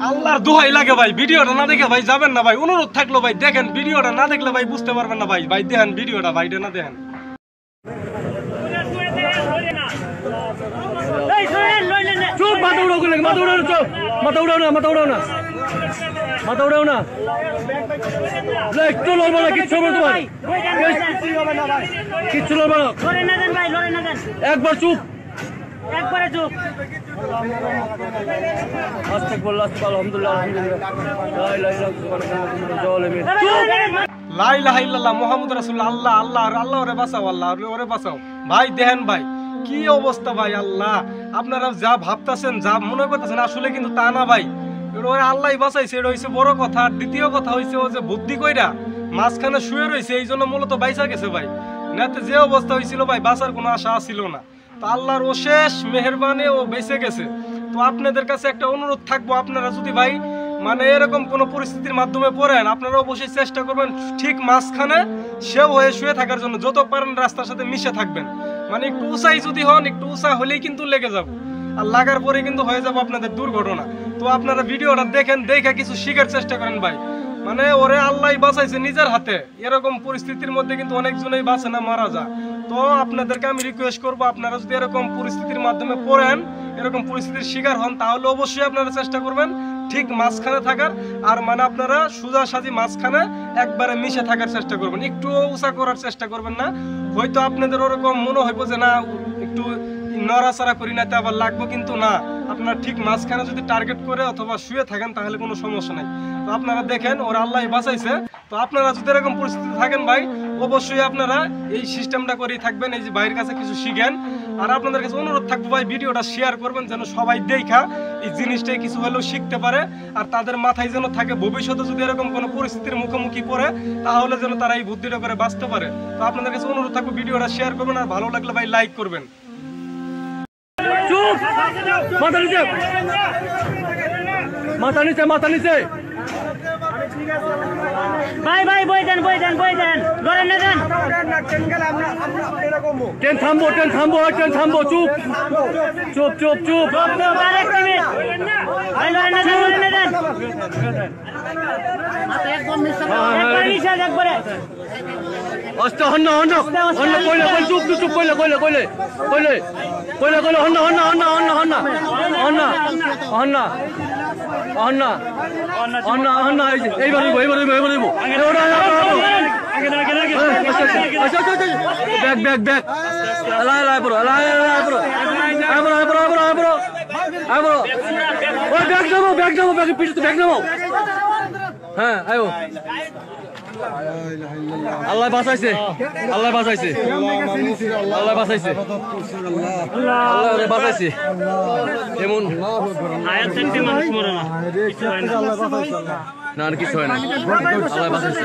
আল্লাহর দোহাই লাগে ভাই, ভিডিওটা না দেখে ভাই যাবেন না ভাই। অনুরোধ থাকলো ভাই, দেখেন ভিডিওটা না দেখলে ভাই বুঝতে পারবেন না ভাই। ভাই দেখেন ভিডিওটা, ভাইটা না দেখেন। চুপ, মাথা উড়াও করে, মাথা উড়াও, চুপ, মাথা উড়াও না, মাথা উড়াও না, মাথা উড়াও না, একটু লড়বো না, কিচ্ছু হবে তোমার, কিচ্ছু লড়বো না, একবার চুপ, একবারে চুপ। লা ইলাহা ইল্লাল্লাহ মুহাম্মাদুর রাসূলুল্লাহ। আল্লাহ আল্লাহ আল্লাহ ওরে বাঁচাও, আল্লাহ ওরে বাঁচাও ভাই। দেখেন ভাই কি অবস্থা ভাই। আল্লাহ আপনারা যা ভাবতেছেন, যা মনে করতেছেন, আসলে কিন্তু তা না ভাই। ওরে আল্লাহই বাঁচাইছে, এটা হইছে বড় কথা। আর দ্বিতীয় কথা হইছে ও যে বুদ্ধি কইরা মাঝখানে শুয়ে রয়েছে, এই জন্য মূলত বাইসা গেছে ভাই। নাতে যে অবস্থা হয়েছিল ভাই, বাঁচার কোনো আশা ছিল না। তো আল্লাহর অশেষ মেহেরবানি ও বেঁচে গেছে। তো আপনাদের কাছে একটা অনুরোধ থাকবো, আপনারা যদি ভাই মানে এরকম কোনো পরিস্থিতির মাধ্যমে পড়েন, আপনারা অবশ্যই চেষ্টা করবেন ঠিক মাঝখানে সেও হয়ে শুয়ে থাকার জন্য। যত পারেন রাস্তার সাথে মিশে থাকবেন, মানে একটু উঁচাই যদি হন, একটু উঁচা হলেই কিন্তু লেগে যাবো, আর লাগার পরে কিন্তু হয়ে যাবো আপনাদের দুর্ঘটনা। তো আপনারা ভিডিওটা দেখেন, দেখে কিছু শিখার চেষ্টা করেন ভাই। মানে ওরে আল্লাহ বাঁচাইছে নিজের হাতে। এরকম পরিস্থিতির মধ্যে কিন্তু অনেকজনই বাঁচে না, মারা যায়। তো আপনাদেরকে আমি রিকোয়েস্ট করবো, আপনারা যদি এরকম পরিস্থিতির মাধ্যমে পড়েন, এরকম পরিস্থিতির শিকার হন, তাহলে অবশ্যই আপনারা চেষ্টা করবেন ঠিক মাঝখানে থাকার। আর মানে আপনারা সোজাসাজি মাঝখানে একবারে মিশে থাকার চেষ্টা করবেন, একটু উঁচা করার চেষ্টা করবেন না। হয়তো আপনাদের ওরকম মনে হইব যে না একটু নড়াচড়া করি না, আবার লাগবো, কিন্তু না, আপনারা ঠিক মাঝখানে যদি টার্গেট করে অথবা শুয়ে থাকেন তাহলে কোনো সমস্যা নাই। তো আপনারা দেখেন ওর আল্লাহ বাঁচাইছে। তো আপনারা যদি এরকম পরিস্থিতি থাকেন ভাই, অবশ্যই আপনারা এই সিস্টেমটা করেই থাকবেন, এই যে ভাইয়ের কাছে কিছু শিখেন। আর আপনাদের কাছে অনুরোধ থাকবো ভাই, ভিডিওটা শেয়ার করবেন যেন সবাই দেখা এই জিনিসটাই কিছু হলেও শিখতে পারে। আর তাদের মাথায় যেন থাকে ভবিষ্যতে যদি এরকম কোনো পরিস্থিতির মুখোমুখি পড়ে, তাহলে যেন তারা এই বুদ্ধিটা করে বাঁচতে পারে। তো আপনাদের কাছে অনুরোধ থাকবো, ভিডিওটা শেয়ার করবেন, আর ভালো লাগলে ভাই লাইক করবেন। চুপ, মাথা নিচে, মাথা নিচে, মাথা নিচে, ভাই ভাই বই দেন, বই দেন, বই দেন, ধরেন না দেন। ট্রেন থামবো, ট্রেন থামবো, ট্রেন থামবো, চুপ, চুপ, চুপ, চুপ, আরেক মিনিট ভাই, ধরেন না দেন, ধরেন না দেন, একবার নিশা একবারে অস্ত হন্ন হন্ন হন্ন কইলে কইলে চুপ চুপ কইলে কইলে কইলে কইলে কইলে কইলে হন্ন হন্ন হন্ন হন্ন হন্ন হন্ন হন্ন হন্ন হন্ন হন্ন এইবার এইবার এইবার এইবার ব্যাগ ব্যাগ ব্যাগ লাই লাই পুরো লাই লাই পুরো আইবো আইবো আইবো আইবো আইবো ওই ব্যাগ নাও ব্যাগ পিছু ব্যাগ নাও। হ্যাঁ আইবো। আল্লাহ বাঁচাইছে, আল্লাহ বাঁচাইছে, আল্লাহ বাঁচাইছে, আল্লাহ বাঁচাইছে। এমন না আর কিছু হয় না, আল্লাহ বাঁচাইছে।